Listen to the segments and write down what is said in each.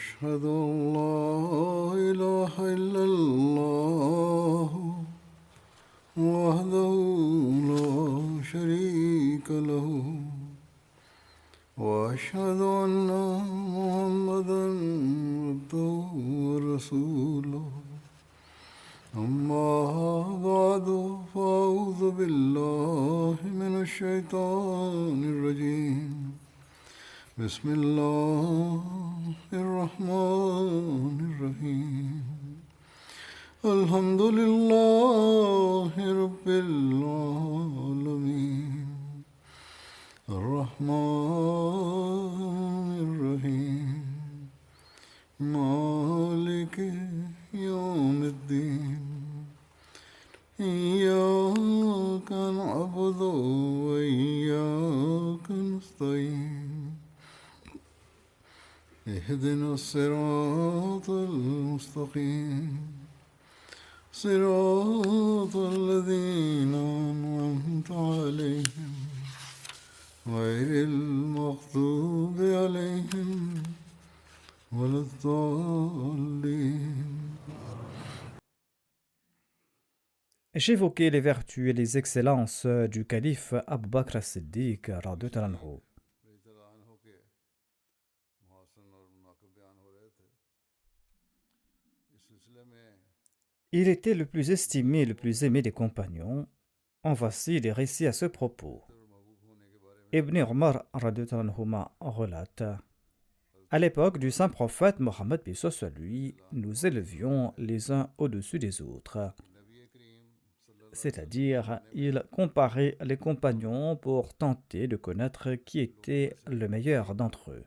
أشهد أن لا إله إلا الله وحده لا شريك له وأشهد أن محمدا عبده ورسوله أما بعد فأعوذ بالله من الشيطان الرجيم بسم الله الرحمن الرحيم الحمد لله رب العالمين الرحمن الرحيم مالك يوم الدين إياك نعبد وإياك نستعين اهدنا الصراط المستقيم صراط الذين أنعمت عليهم غير المغضوب عليهم ولا الضالين. J'évoquais les vertus et les excellences du calife Abu Bakr as-Siddiq radhiyallahu anhu. Il était le plus estimé et le plus aimé des compagnons. En voici les récits à ce propos. Ibn Umar radhiyallahu anhuma relate: à l'époque du saint prophète Mohammed paix soit lui, nous élevions les uns au-dessus des autres. C'est-à-dire, il comparait les compagnons pour tenter de connaître qui était le meilleur d'entre eux.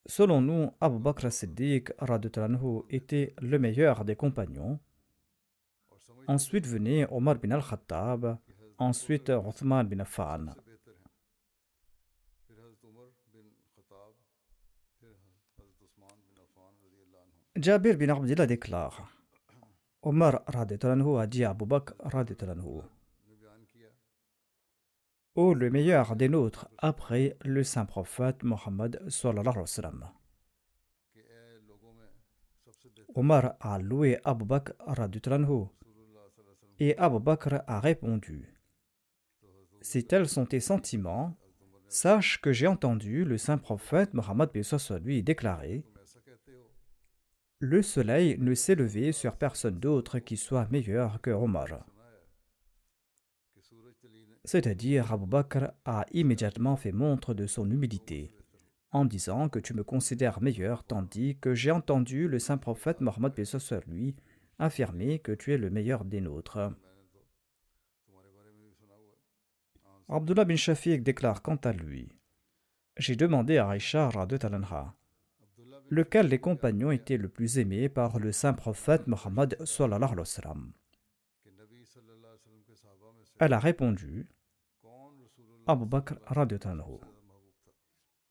Selon nous, Abu Bakr as-Siddiq radhiyallahu anhu était le meilleur des compagnons. Ensuite venait Omar bin al-Khattab, ensuite Uthman bin Affan. Jabir bin Abdullah déclare: Omar radhiyallahu anhu a dit à Abu Bakr radhiyallahu anhu: ô le meilleur des nôtres après le saint prophète Mohammed sallallahu alayhi wa sallam. Omar a loué Abu Bakr radhiyallahu anhu et Abu Bakr a répondu: si tels sont tes sentiments, sache que j'ai entendu le saint prophète Mohammed paix soit lui déclarer: le soleil ne s'est levé sur personne d'autre qui soit meilleur que Omar. C'est-à-dire, Abu Bakr a immédiatement fait montre de son humilité, en disant que tu me considères meilleur, tandis que j'ai entendu le saint prophète Mohammed paix soit lui affirmer que tu es le meilleur des nôtres. Abdullah bin Shafiq déclare quant à lui: j'ai demandé à Aïcha radhiyallahu anha lequel des compagnons était le plus aimé par le saint prophète Mohammed sallallahu alayhi wa sallam. Elle a répondu: Abu Bakr radhiyallahu anhu.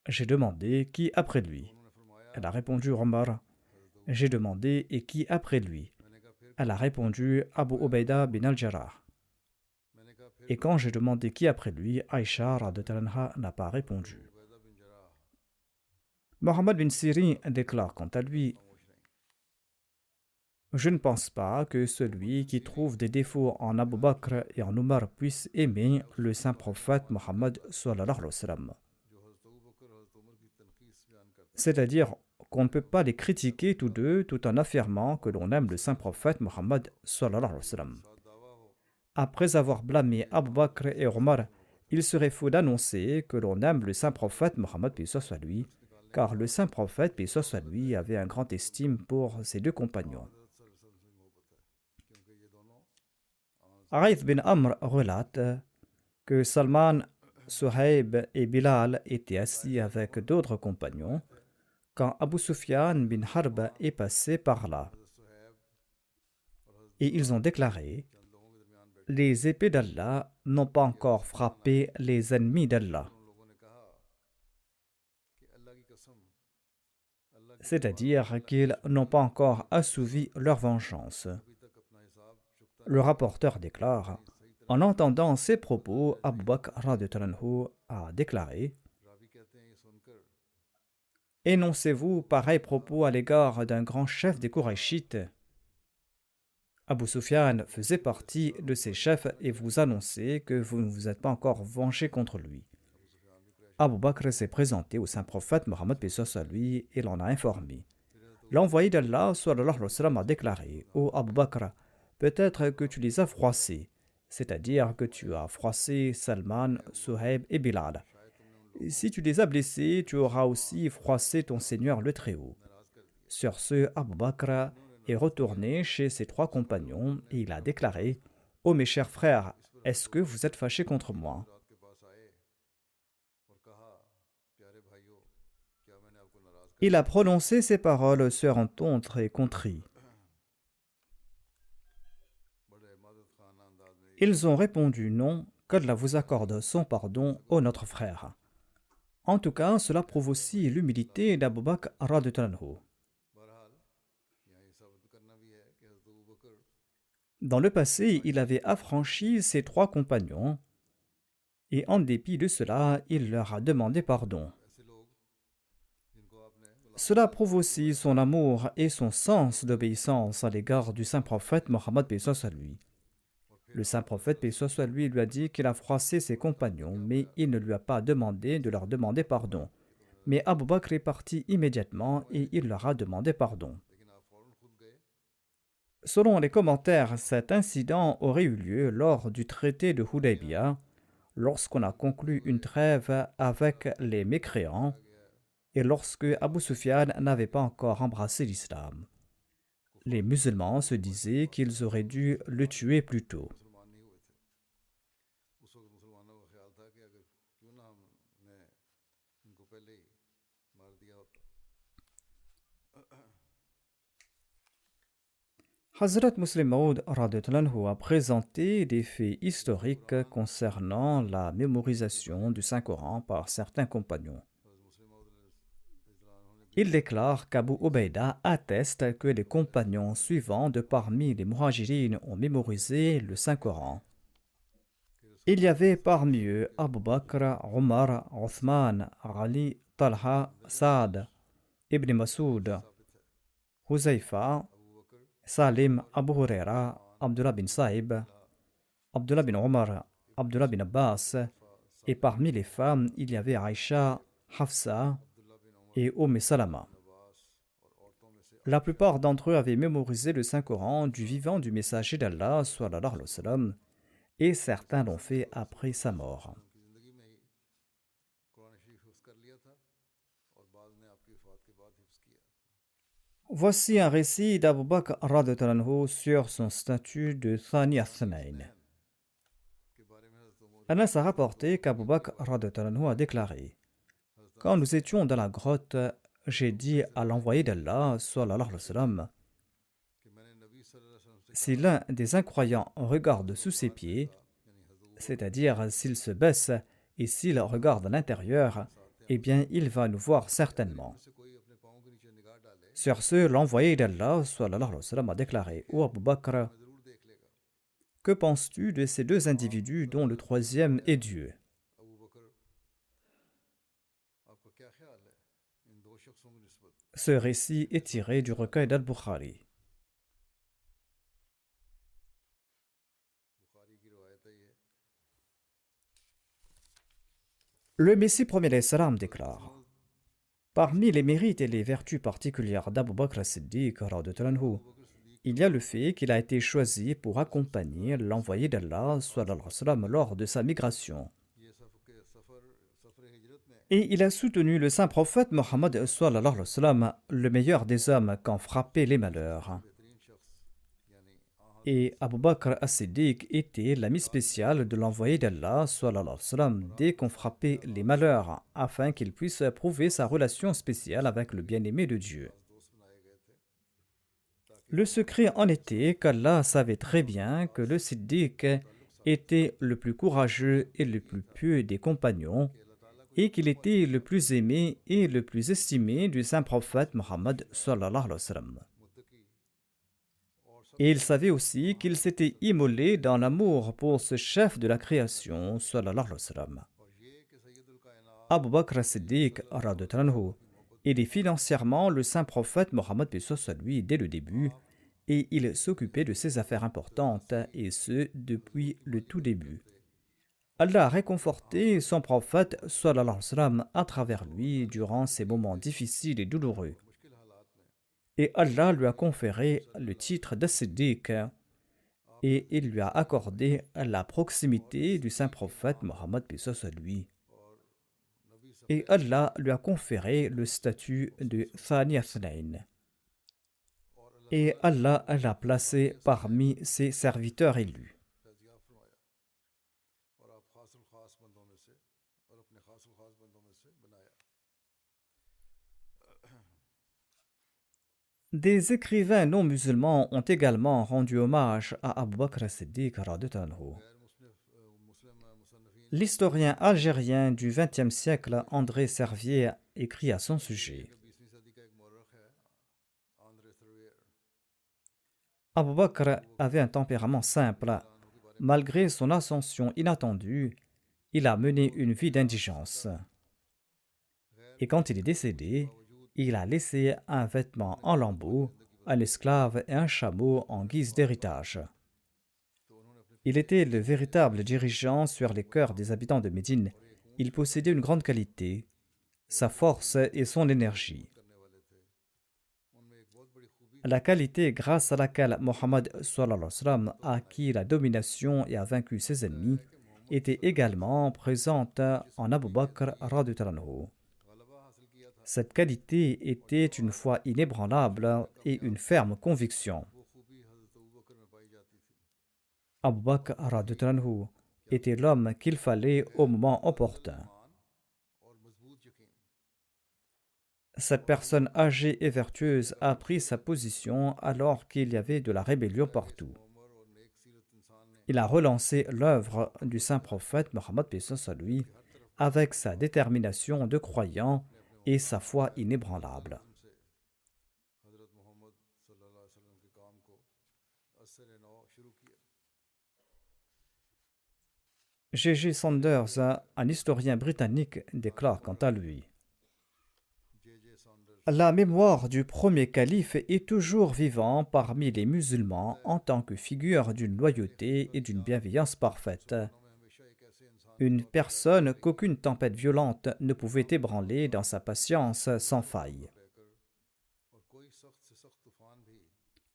J'ai demandé qui après lui. Elle a répondu Omar. J'ai demandé et qui après lui. Elle a répondu Abu Ubaida bin al-Jarrah. Et quand j'ai demandé qui après lui, Aïcha radhiyallahu anha n'a pas répondu. Mohammed bin Sirin déclare quant à lui: je ne pense pas que celui qui trouve des défauts en Abu Bakr et en Omar puisse aimer le saint prophète Mohammed sallallahu alayhi wa sallam. C'est-à-dire qu'on ne peut pas les critiquer tous deux tout en affirmant que l'on aime le saint prophète Mohammed sallallahu alayhi wa sallam. Après avoir blâmé Abu Bakr et Omar, il serait faux d'annoncer que l'on aime le saint prophète Mohammed paix soit lui, car le saint prophète paix soit lui avait un grand estime pour ses deux compagnons. Aïth bin Amr relate que Salman, Suhaib et Bilal étaient assis avec d'autres compagnons quand Abu Sufyan bin Harb est passé par là. Et ils ont déclaré: les épées d'Allah n'ont pas encore frappé les ennemis d'Allah. C'est-à-dire qu'ils n'ont pas encore assouvi leur vengeance. Le rapporteur déclare: en entendant ces propos, Abu Bakr radhiyallahu anhu a déclaré: énoncez-vous pareil propos à l'égard d'un grand chef des Qurayshites. Abu Sufyan faisait partie de ces chefs et vous annoncez que vous ne vous êtes pas encore vengé contre lui. Abu Bakr s'est présenté au saint prophète Mohammed paix soit lui et l'en a informé. L'envoyé d'Allah sallallahu alayhi wa sallam a déclaré: Ô Abu Bakr, peut-être que tu les as froissés, c'est-à-dire que tu as froissé Salman, Suhaib et Bilal. Si tu les as blessés, tu auras aussi froissé ton Seigneur le Très-Haut. Sur ce, Abu Bakr est retourné chez ses 3 compagnons et il a déclaré: Ô mes chers frères, est-ce que vous êtes fâchés contre moi? Il a prononcé ces paroles sur un ton très contrit. Ils ont répondu: non, qu'Allah vous accorde son pardon, ô notre frère. En tout cas, cela prouve aussi l'humilité d'Abu Bakr radhiyallahu anhu. Dans le passé, il avait affranchi ses 3 compagnons et en dépit de cela, il leur a demandé pardon. Cela prouve aussi son amour et son sens d'obéissance à l'égard du saint prophète Mohammed paix soit lui. Le saint prophète paix soit lui a dit qu'il a froissé ses compagnons, mais il ne lui a pas demandé de leur demander pardon. Mais Abu Bakr est parti immédiatement et il leur a demandé pardon. Selon les commentaires, cet incident aurait eu lieu lors du traité de Hudaybiyah, lorsqu'on a conclu une trêve avec les mécréants et lorsque Abu Sufyan n'avait pas encore embrassé l'islam. Les musulmans se disaient qu'ils auraient dû le tuer plus tôt. Hazrat Muslim Maud radhiyallahu anhu a présenté des faits historiques concernant la mémorisation du Saint-Coran par certains compagnons. Il déclare qu'Abu Ubaïda atteste que les compagnons suivants de parmi les muhajirines ont mémorisé le Saint-Coran. Il y avait parmi eux Abu Bakr, Omar, Othman, Ali, Talha, Saad, Ibn Masoud, Huzaifa, Salim, Abu Huraira, Abdullah bin Saïb, Abdullah bin Omar, Abdullah bin Abbas, et parmi les femmes, il y avait Aïcha, Hafsa et Salama. La plupart d'entre eux avaient mémorisé le Saint-Coran du vivant du messager d'Allah, sallallahu alayhi wa sallam, et certains l'ont fait après sa mort. Voici un récit d'Abu Bakr radhiyallahu anhu sur son statut de Thani al-Thanayn. Anas a rapporté qu'Abu Bakr radhiyallahu anhu a déclaré: quand nous étions dans la grotte, j'ai dit à l'envoyé d'Allah, sallallahu alayhi wa sallam, si l'un des incroyants regarde sous ses pieds, c'est-à-dire s'il se baisse et s'il regarde à l'intérieur, eh bien il va nous voir certainement. Sur ce, l'envoyé d'Allah, sallallahu alayhi wa sallam, a déclaré: Ô Abu Bakr, que penses-tu de ces 2 individus dont le 3e est Dieu? Ce récit est tiré du recueil d'Al-Bukhari. Le Messie premier salam déclare: parmi les mérites et les vertus particulières d'Abu Bakr as-Siddiq, il y a le fait qu'il a été choisi pour accompagner l'envoyé d'Allah sallallahu alayhi wa sallam lors de sa migration. Et il a soutenu le saint prophète Mohammed sallallahu alayhi wa sallam, le meilleur des hommes quand frappaient les malheurs. Et Abu Bakr as-Siddiq était l'ami spécial de l'envoyé d'Allah sallallahu alayhi wa sallam dès qu'on frappait les malheurs, afin qu'il puisse prouver sa relation spéciale avec le bien-aimé de Dieu. Le secret en était qu'Allah savait très bien que le Siddiq était le plus courageux et le plus pieux des compagnons, et qu'il était le plus aimé et le plus estimé du saint prophète Mohammed sallallahu alayhi wa sallam. Et il savait aussi qu'il s'était immolé dans l'amour pour ce chef de la création, sallallahu alayhi wa sallam. Abu Bakr as-Siddiq radhiyallahu anhu aidait financièrement le saint prophète Mohammed à lui dès le début et il s'occupait de ses affaires importantes et ce depuis le tout début. Allah a réconforté son prophète sallallahu alayhi wa sallam à travers lui durant ces moments difficiles et douloureux. Et Allah lui a conféré le titre de Siddiq et il lui a accordé la proximité du saint prophète Mohammed à lui. Et Allah lui a conféré le statut de Thani Athnain. Et Allah l'a placé parmi ses serviteurs élus. Des écrivains non musulmans ont également rendu hommage à Abu Bakr as-Siddiq radhiyallahu anhu. L'historien algérien du XXe siècle André Servier écrit à son sujet. Abu Bakr avait un tempérament simple. Malgré son ascension inattendue, il a mené une vie d'indigence. Et quand il est décédé, il a laissé un vêtement en lambeaux, un esclave et un chameau en guise d'héritage. Il était le véritable dirigeant sur les cœurs des habitants de Médine. Il possédait une grande qualité, sa force et son énergie. La qualité grâce à laquelle Mohammed sallallahu alayhi wa sallam a acquis la domination et a vaincu ses ennemis était également présente en Abu Bakr radhiyallahu anhu. Cette qualité était une foi inébranlable et une ferme conviction. Abu Bakr radhiyallahu anhu était l'homme qu'il fallait au moment opportun. Cette personne âgée et vertueuse a pris sa position alors qu'il y avait de la rébellion partout. Il a relancé l'œuvre du saint prophète Mohammed à lui avec sa détermination de croyant et sa foi inébranlable. G.G. Saunders, un historien britannique, déclare quant à lui: la mémoire du premier calife est toujours vivante parmi les musulmans en tant que figure d'une loyauté et d'une bienveillance parfaite. Une personne qu'aucune tempête violente ne pouvait ébranler dans sa patience sans faille.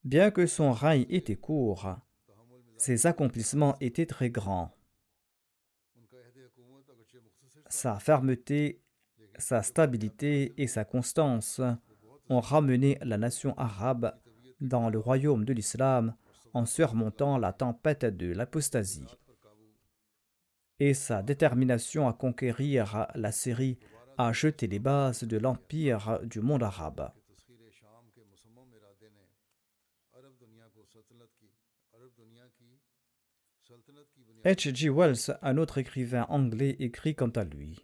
Bien que son règne était court, ses accomplissements étaient très grands. Sa fermeté, sa stabilité et sa constance ont ramené la nation arabe dans le royaume de l'islam en surmontant la tempête de l'apostasie. Et sa détermination à conquérir la Syrie a jeté les bases de l'empire du monde arabe. H.G. Wells, un autre écrivain anglais, écrit quant à lui: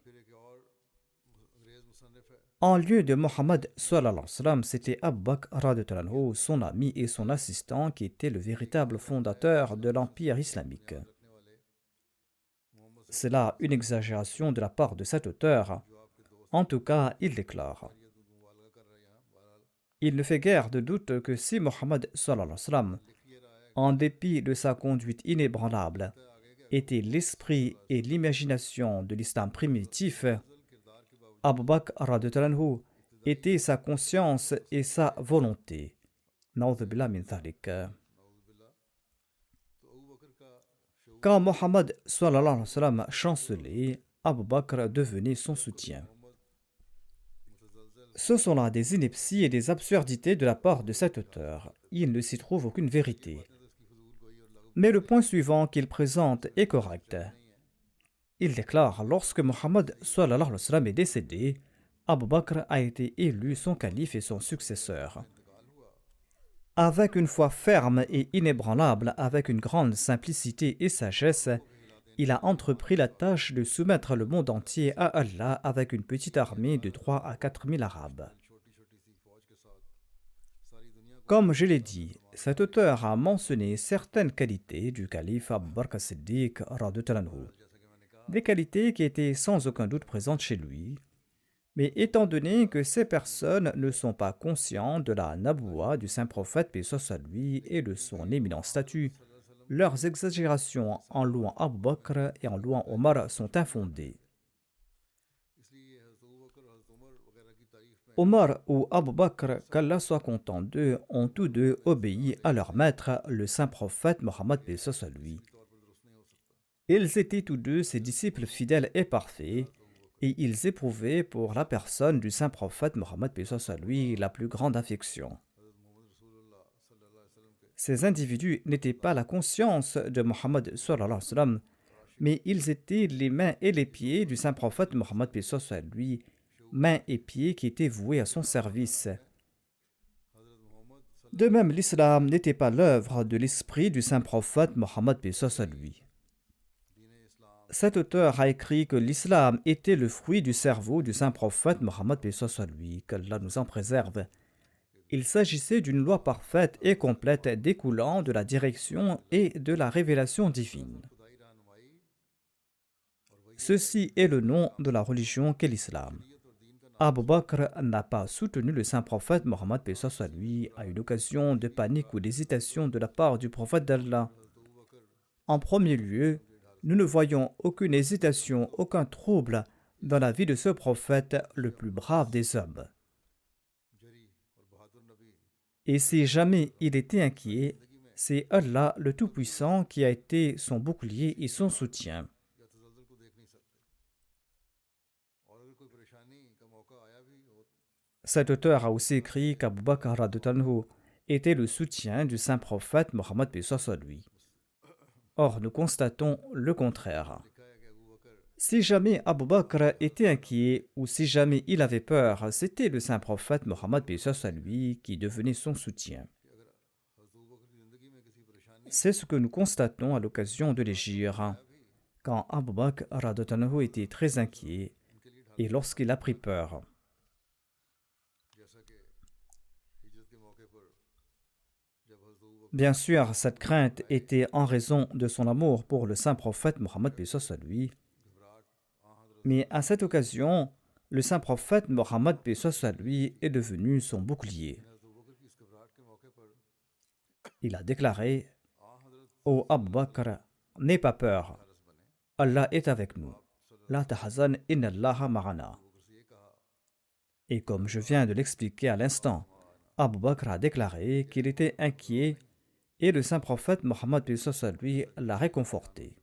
en lieu de Mohammed sallallahu alayhi wa sallam, c'était Abu Bakr radhiyallahu anhu, son ami et son assistant, qui était le véritable fondateur de l'empire islamique. C'est là une exagération de la part de cet auteur. En tout cas, il déclare: il ne fait guère de doute que si Mohammed sallallahu alayhi wa sallam, en dépit de sa conduite inébranlable, était l'esprit et l'imagination de l'islam primitif, Abu Bakr radhiyallahu anhu était sa conscience et sa volonté. Na'udhu billah min dhalik. Quand Mohammed sallallahu alayhi wa sallam chancelait, Abu Bakr devenait son soutien. Ce sont là des inepties et des absurdités de la part de cet auteur. Il ne s'y trouve aucune vérité. Mais le point suivant qu'il présente est correct. Il déclare: lorsque Mohammed sallallahu alayhi wa sallam est décédé, Abu Bakr a été élu son calife et son successeur. Avec une foi ferme et inébranlable, avec une grande simplicité et sagesse, il a entrepris la tâche de soumettre le monde entier à Allah avec une petite armée de 3 à 4 000 Arabes. Comme je l'ai dit, cet auteur a mentionné certaines qualités du calife Abu Bakr as-Siddiq radhiyallahu anhu, des qualités qui étaient sans aucun doute présentes chez lui, Mais étant donné que ces personnes ne sont pas conscientes de la naboua du saint prophète, paix soit sur lui, et de son éminent statut, leurs exagérations en louant Abu Bakr et en louant Omar sont infondées. Omar ou Abu Bakr, qu'Allah soit content d'eux, ont tous deux obéi à leur maître, le saint prophète Mohammed, paix soit sur lui. Ils étaient tous deux ses disciples fidèles et parfaits, et ils éprouvaient pour la personne du saint prophète Mohammed, paix soit sur lui, la plus grande affection. Ces individus n'étaient pas la conscience de Mohammed sallallahu alayhi wa sallam, mais ils étaient les mains et les pieds du saint prophète Mohammed, paix soit sur lui, mains et pieds qui étaient voués à son service. De même, l'islam n'était pas l'œuvre de l'esprit du saint prophète Mohammed, paix soit sur lui. Cet auteur a écrit que l'islam était le fruit du cerveau du saint prophète Mohammed, paix soit sur lui, qu'Allah nous en préserve. Il s'agissait d'une loi parfaite et complète découlant de la direction et de la révélation divine. Ceci est le nom de la religion qu'est l'islam. Abu Bakr n'a pas soutenu le saint prophète Mohammed, paix soit sur lui, à une occasion de panique ou d'hésitation de la part du prophète d'Allah. En premier lieu, nous ne voyons aucune hésitation, aucun trouble dans la vie de ce prophète, le plus brave des hommes. Et si jamais il était inquiet, c'est Allah le Tout-Puissant qui a été son bouclier et son soutien. Cet auteur a aussi écrit qu'Abu Bakr radhiyallahu anhu était le soutien du saint prophète Mohammed, paix soit sur lui. Or, nous constatons le contraire. Si jamais Abu Bakr était inquiet ou si jamais il avait peur, c'était le saint prophète Mohammed, paix soit sur lui, qui devenait son soutien. C'est ce que nous constatons à l'occasion de l'hégire, quand Abu Bakr radhiyallahu anhu était très inquiet et lorsqu'il a pris peur. Bien sûr, cette crainte était en raison de son amour pour le saint prophète Mohammed, paix soit sur lui. Mais à cette occasion, le saint prophète Mohammed, paix soit sur lui, est devenu son bouclier. Il a déclaré: Ô Abu Bakr, n'aie pas peur, Allah est avec nous. La tahzan inna Allaha ma'ana. Et comme je viens de l'expliquer à l'instant, Abu Bakr a déclaré qu'il était inquiet et le saint prophète Mohammed, paix soit sur lui, l'a réconforté.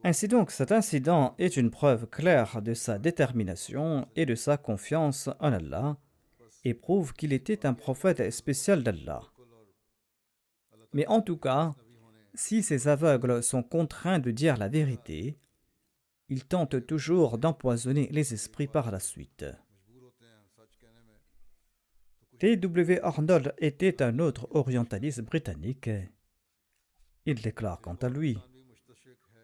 Ainsi donc, cet incident est une preuve claire de sa détermination et de sa confiance en Allah et prouve qu'il était un prophète spécial d'Allah. Mais en tout cas, si ces aveugles sont contraints de dire la vérité, ils tentent toujours d'empoisonner les esprits par la suite. T.W. Arnold était un autre orientaliste britannique. Il déclare quant à lui: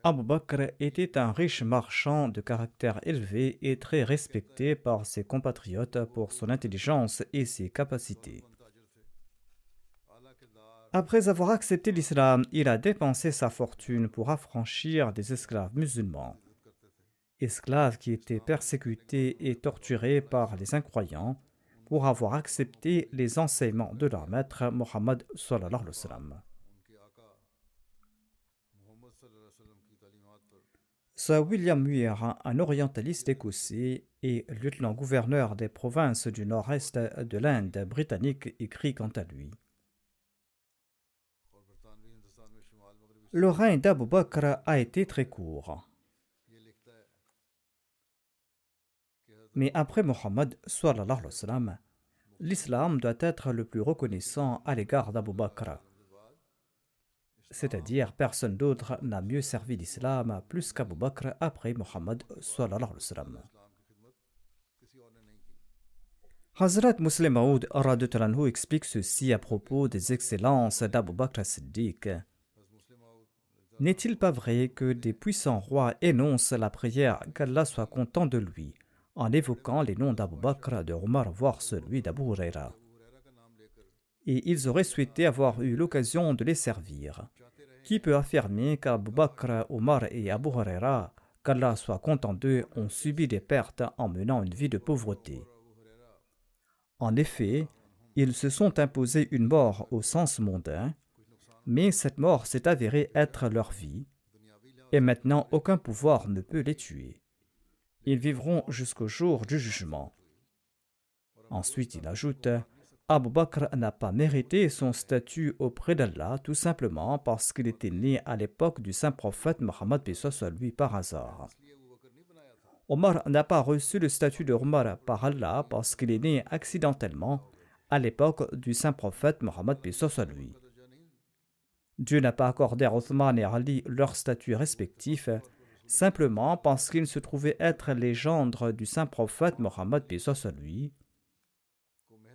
Abu Bakr était un riche marchand de caractère élevé et très respecté par ses compatriotes pour son intelligence et ses capacités. Après avoir accepté l'islam, il a dépensé sa fortune pour affranchir des esclaves musulmans, esclaves qui étaient persécutés et torturés par les incroyants pour avoir accepté les enseignements de leur maître Mohammed sallallahu alayhi wa sallam. Sir William Muir, un orientaliste écossais et lieutenant-gouverneur des provinces du nord-est de l'Inde britannique, écrit quant à lui: Le règne d'Abu Bakr a été très court. Mais après Mohammed sallallahu alayhi wa sallam, l'islam doit être le plus reconnaissant à l'égard d'Abu Bakr. C'est-à-dire, personne d'autre n'a mieux servi l'islam plus qu'Abu Bakr après Mohammed sallallahu alayhi wa sallam. Hazrat Muslim Maud radhiyallahu anhu explique ceci à propos des excellences d'Abu Bakr as-Siddiq. N'est-il pas vrai que des puissants rois énoncent la prière qu'Allah soit content de lui en évoquant les noms d'Abu Bakr, de Omar, voire celui d'Abu Huraira? Et ils auraient souhaité avoir eu l'occasion de les servir. Qui peut affirmer qu'Abu Bakr, Omar et Abu Huraira qu'Allah soit content d'eux, ont subi des pertes en menant une vie de pauvreté. En effet, ils se sont imposés une mort au sens mondain, mais cette mort s'est avérée être leur vie, et maintenant aucun pouvoir ne peut les tuer. Ils vivront jusqu'au jour du jugement. Ensuite, il ajoute, Abu Bakr n'a pas mérité son statut auprès d'Allah tout simplement parce qu'il était né à l'époque du saint prophète Mohammed soit lui par hasard. Omar n'a pas reçu le statut de Omar par Allah parce qu'il est né accidentellement à l'époque du saint prophète Mohammed soit lui. Dieu n'a pas accordé à Othman et Ali leur statut respectif simplement parce qu'ils se trouvaient être les gendres du saint prophète Mohammed soit lui.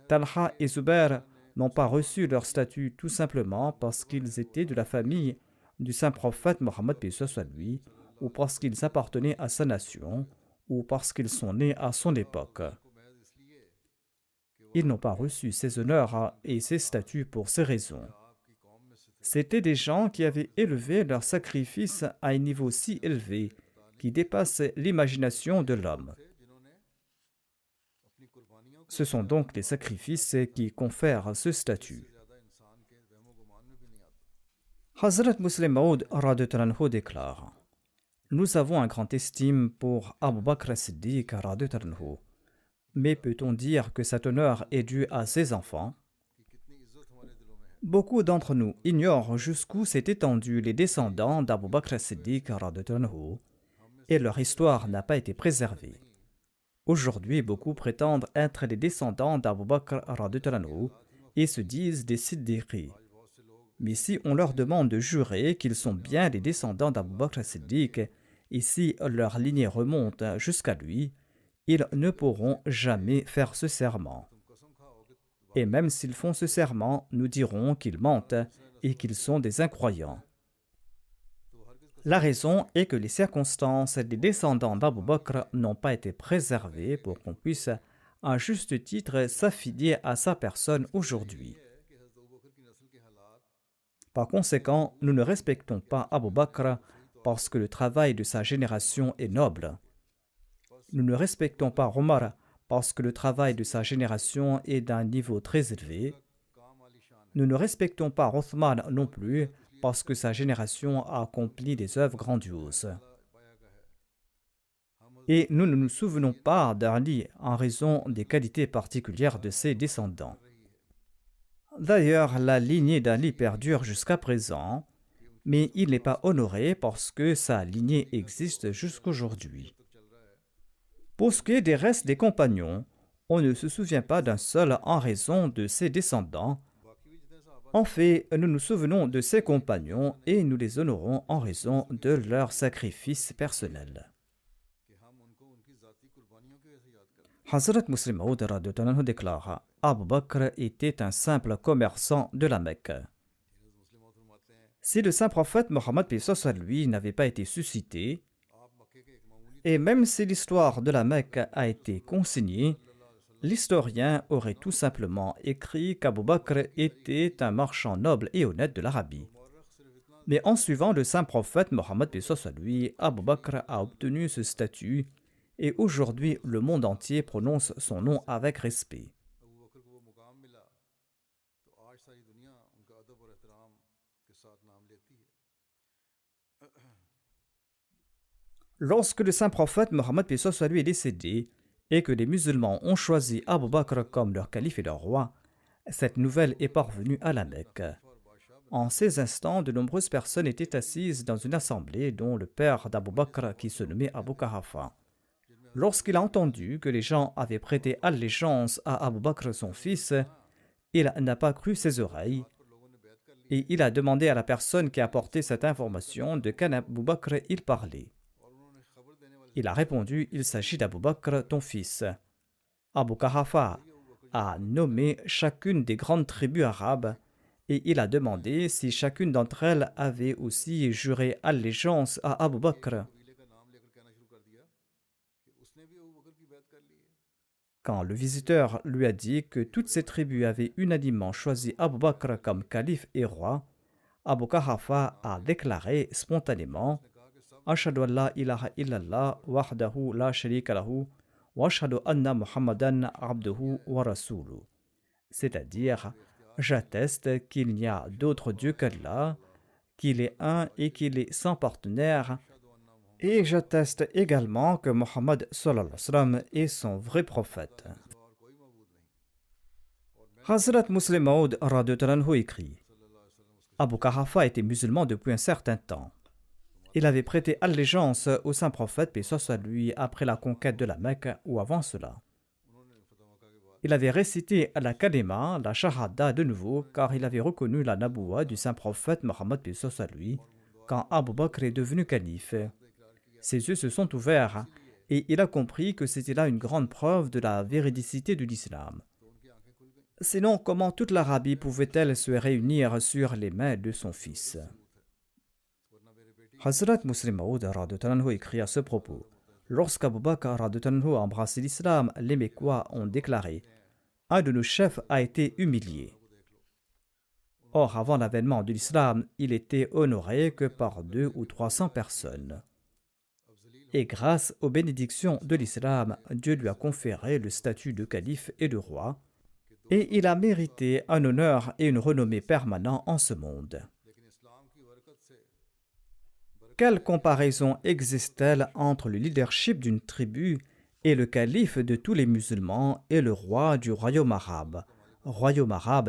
Talha et Zubair n'ont pas reçu leur statut tout simplement parce qu'ils étaient de la famille du saint prophète Mohammed soit lui, ou parce qu'ils appartenaient à sa nation, ou parce qu'ils sont nés à son époque. Ils n'ont pas reçu ces honneurs et ces statuts pour ces raisons. C'étaient des gens qui avaient élevé leur sacrifice à un niveau si élevé qui dépasse l'imagination de l'homme. Ce sont donc les sacrifices qui confèrent ce statut. Hazrat Muslim Maud radhiyallahu anhu déclare: Nous avons un grand estime pour Abu Bakr as-Siddiq radhiyallahu anhu. Mais peut-on dire que cet honneur est dû à ses enfants? Beaucoup d'entre nous ignorent jusqu'où s'est étendu les descendants d'Abu Bakr as-Siddiq radhiyallahu anhu, et leur histoire n'a pas été préservée. Aujourd'hui, beaucoup prétendent être les descendants d'Abu Bakr radhiyallahu anhu et se disent des Siddiqis. Mais si on leur demande de jurer qu'ils sont bien les descendants d'Abu Bakr as-Siddiq et si leur lignée remonte jusqu'à lui, ils ne pourront jamais faire ce serment. Et même s'ils font ce serment, nous dirons qu'ils mentent et qu'ils sont des incroyants. La raison est que les circonstances des descendants d'Abu Bakr n'ont pas été préservées pour qu'on puisse, à juste titre, s'affilier à sa personne aujourd'hui. Par conséquent, nous ne respectons pas Abu Bakr parce que le travail de sa génération est noble. Nous ne respectons pas Omar parce que le travail de sa génération est d'un niveau très élevé. Nous ne respectons pas Othman non plus parce que sa génération a accompli des œuvres grandioses. Et nous ne nous souvenons pas d'Ali en raison des qualités particulières de ses descendants. D'ailleurs, la lignée d'Ali perdure jusqu'à présent, mais il n'est pas honoré parce que sa lignée existe jusqu'aujourd'hui. Pour ce qui est des restes des compagnons, on ne se souvient pas d'un seul en raison de ses descendants. En fait, nous nous souvenons de ses compagnons et nous les honorons en raison de leur sacrifice personnel. Hazrat Muslim Maud radhiyallahu anhu déclare: Abu Bakr était un simple commerçant de la Mecque. Si le saint prophète Mohammed lui n'avait pas été suscité, et même si l'histoire de la Mecque a été consignée, l'historien aurait tout simplement écrit qu'Abu Bakr était un marchand noble et honnête de l'Arabie. Mais en suivant le saint prophète Mohammed lui, Abu Bakr a obtenu ce statut et aujourd'hui le monde entier prononce son nom avec respect. Lorsque le saint prophète Mohammed lui est décédé et que les musulmans ont choisi Abu Bakr comme leur calife et leur roi, cette nouvelle est parvenue à la Mecque. En ces instants, de nombreuses personnes étaient assises dans une assemblée, dont le père d'Abu Bakr qui se nommait Abu Qahafa. Lorsqu'il a entendu que les gens avaient prêté allégeance à Abu Bakr son fils, il n'a pas cru ses oreilles et il a demandé à la personne qui a apporté cette information de quel Abu Bakr il parlait. Il a répondu: il s'agit d'Abu Bakr, ton fils. Abu Qahafa a nommé chacune des grandes tribus arabes et il a demandé si chacune d'entre elles avait aussi juré allégeance à Abu Bakr. Quand le visiteur lui a dit que toutes ces tribus avaient unanimement choisi Abu Bakr comme calife et roi, Abu Qahafa a déclaré spontanément: Ashhadu an la ilaha illallah wahdahu la sharika lahu wa ashhadu anna Muhammadan abduhu wa rasuluhu. C'est-à-dire, j'atteste qu'il n'y a d'autre Dieu qu'Allah, qu'il est un et qu'il est sans partenaire, et j'atteste également que Mohammed sallallahu alayhi wa sallam est son vrai prophète. Hazrat Muslim Maud radhiyallahu anhu écrit: Abu Quhafa était musulman depuis un certain temps. Il avait prêté allégeance au saint prophète, paix soit sur lui, après la conquête de la Mecque ou avant cela. Il avait récité la kalima, la shahada de nouveau, car il avait reconnu la naboua du saint prophète Mohammed, paix soit sur lui, quand Abu Bakr est devenu calife. Ses yeux se sont ouverts et il a compris que c'était là une grande preuve de la véridicité de l'islam. Sinon, comment toute l'Arabie pouvait-elle se réunir sur les mains de son fils? Hazrat Muslim Maud radhiyallahu anhu écrit à ce propos: Lorsqu'Abu Bakr radhiyallahu anhu a embrassé l'islam, les Mécois ont déclaré: un de nos chefs a été humilié. Or, avant l'avènement de l'islam, il était honoré que par 200 ou 300 personnes. Et grâce aux bénédictions de l'islam, Dieu lui a conféré le statut de calife et de roi, et il a mérité un honneur et une renommée permanents en ce monde. Quelle comparaison existe-t-elle entre le leadership d'une tribu et le calife de tous les musulmans et le roi du royaume arabe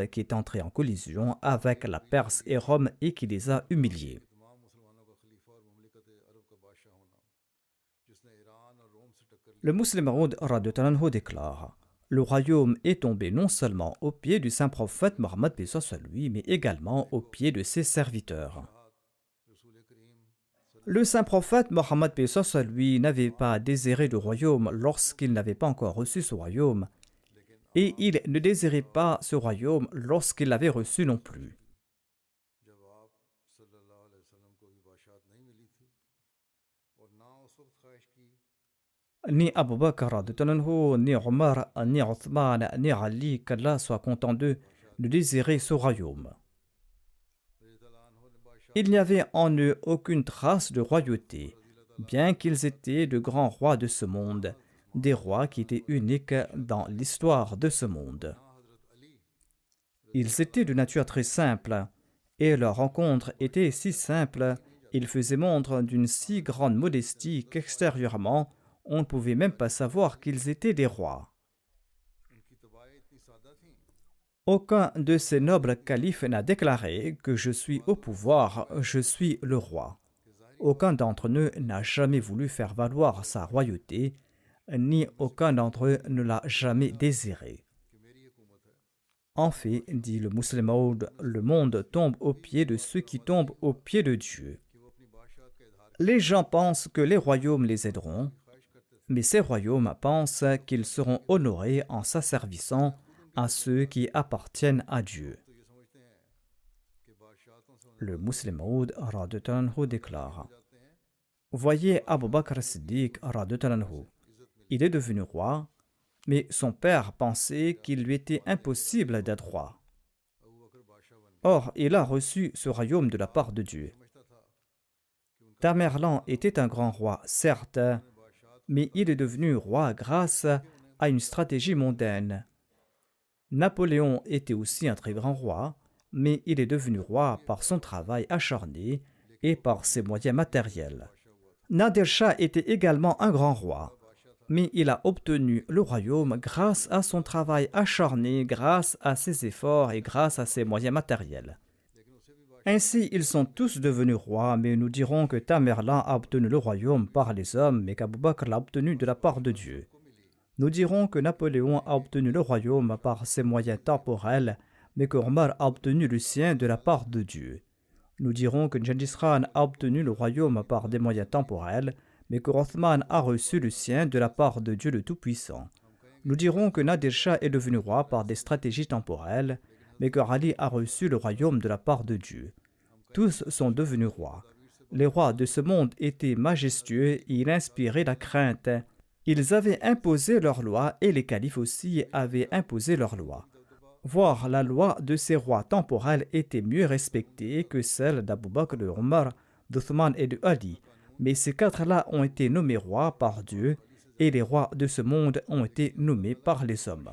qui est entré en collision avec la Perse et Rome et qui les a humiliés? Le Muslim Maud radhiyallahu anhu déclare: le royaume est tombé non seulement aux pieds du saint prophète Mohammed paix soit sur lui, mais également aux pieds de ses serviteurs. Le saint prophète Mohammed paix soit sur lui n'avait pas désiré le royaume lorsqu'il n'avait pas encore reçu ce royaume, et il ne désirait pas ce royaume lorsqu'il l'avait reçu non plus. Ni Abu Bakr radhiyallahu anhu, ni Omar, ni Othman, ni Ali, qu'Allah soit content d'eux, ne désiraient ce royaume. Il n'y avait en eux aucune trace de royauté, bien qu'ils étaient de grands rois de ce monde, des rois qui étaient uniques dans l'histoire de ce monde. Ils étaient de nature très simple, et leur rencontre était si simple, ils faisaient montre d'une si grande modestie qu'extérieurement, on ne pouvait même pas savoir qu'ils étaient des rois. Aucun de ces nobles califes n'a déclaré que je suis au pouvoir, je suis le roi. Aucun d'entre eux n'a jamais voulu faire valoir sa royauté, ni aucun d'entre eux ne l'a jamais désiré. En fait, dit le Muslim Maud, le monde tombe aux pieds de ceux qui tombent aux pieds de Dieu. Les gens pensent que les royaumes les aideront, mais ces royaumes pensent qu'ils seront honorés en s'asservissant à ceux qui appartiennent à Dieu. Le Muslim Maud radhiyallahu anhu déclare: voyez Abu Bakr Siddiq radhiyallahu anhu, il est devenu roi, mais son père pensait qu'il lui était impossible d'être roi. Or, il a reçu ce royaume de la part de Dieu. Tamerlan était un grand roi, certes, mais il est devenu roi grâce à une stratégie mondaine. Napoléon était aussi un très grand roi, mais il est devenu roi par son travail acharné et par ses moyens matériels. Nadir Shah était également un grand roi, mais il a obtenu le royaume grâce à son travail acharné, grâce à ses efforts et grâce à ses moyens matériels. Ainsi, ils sont tous devenus rois, mais nous dirons que Tamerlan a obtenu le royaume par les hommes, mais qu'Abu Bakr l'a obtenu de la part de Dieu. Nous dirons que Napoléon a obtenu le royaume par ses moyens temporels, mais que Omar a obtenu le sien de la part de Dieu. Nous dirons que Gengis Khan a obtenu le royaume par des moyens temporels, mais que Othman a reçu le sien de la part de Dieu le Tout-Puissant. Nous dirons que Nadir Shah est devenu roi par des stratégies temporelles, mais que Ali a reçu le royaume de la part de Dieu. Tous sont devenus rois. Les rois de ce monde étaient majestueux et ils inspiraient la crainte. Ils avaient imposé leurs lois et les califes aussi avaient imposé leurs lois. Voir la loi de ces rois temporels était mieux respectée que celle d'Abu Bakr, de Omar, d'Othman et de Ali. mais ces quatre-là ont été nommés rois par Dieu et les rois de ce monde ont été nommés par les hommes.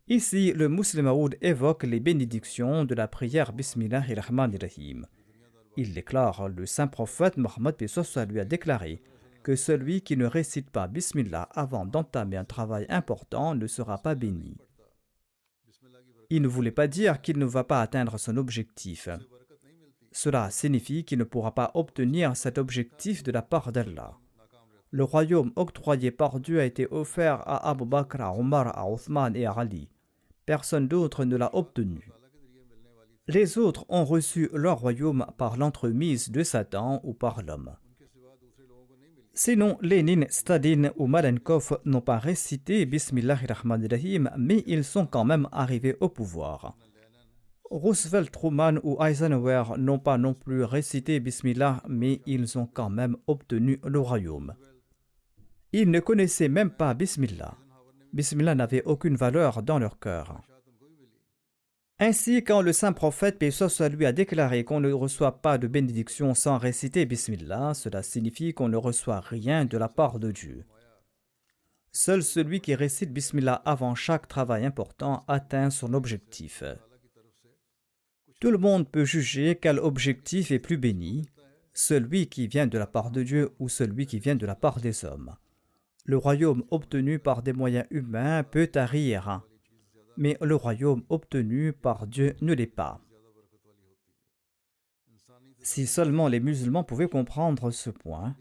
Ici, le Muslim Maud évoque les bénédictions de la prière Bismillahir-Rahmanir-Rahim. Il déclare: le saint prophète Mohammed lui a déclaré que celui qui ne récite pas Bismillah avant d'entamer un travail important ne sera pas béni. Il ne voulait pas dire qu'il ne va pas atteindre son objectif. Cela signifie qu'il ne pourra pas obtenir cet objectif de la part d'Allah. Le royaume octroyé par Dieu a été offert à Abu Bakr, à Omar, à Othman et à Ali. Personne d'autre ne l'a obtenu. Les autres ont reçu leur royaume par l'entremise de Satan ou par l'homme. Sinon, Lénine, Staline ou Malenkov n'ont pas récité Bismillahir-Rahmanir-Rahim, mais ils sont quand même arrivés au pouvoir. Roosevelt, Truman ou Eisenhower n'ont pas non plus récité Bismillah, mais ils ont quand même obtenu le royaume. Ils ne connaissaient même pas Bismillah. Bismillah n'avait aucune valeur dans leur cœur. Ainsi, quand le saint prophète, paix soit lui, a déclaré qu'on ne reçoit pas de bénédiction sans réciter Bismillah, cela signifie qu'on ne reçoit rien de la part de Dieu. Seul celui qui récite Bismillah avant chaque travail important atteint son objectif. Tout le monde peut juger quel objectif est plus béni, celui qui vient de la part de Dieu ou celui qui vient de la part des hommes. Le royaume obtenu par des moyens humains peut tarir, mais le royaume obtenu par Dieu ne l'est pas. Si seulement les musulmans pouvaient comprendre ce point,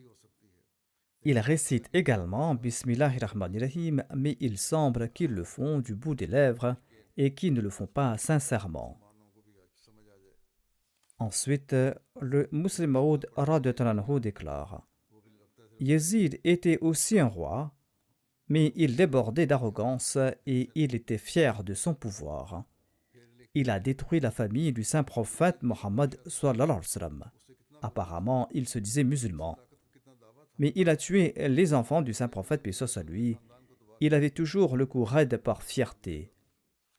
ils récitent également Bismillahir-Rahmanir-Rahim, mais il semble qu'ils le font du bout des lèvres et qu'ils ne le font pas sincèrement. Ensuite, le Muslim Maud déclare: Yazid était aussi un roi, mais il débordait d'arrogance et il était fier de son pouvoir. Il a détruit la famille du saint prophète Mohammed sallallahu alayhi wa sallam. Apparemment, il se disait musulman. Mais il a tué les enfants du saint prophète, paix soit sur lui. Il avait toujours le cou raide par fierté.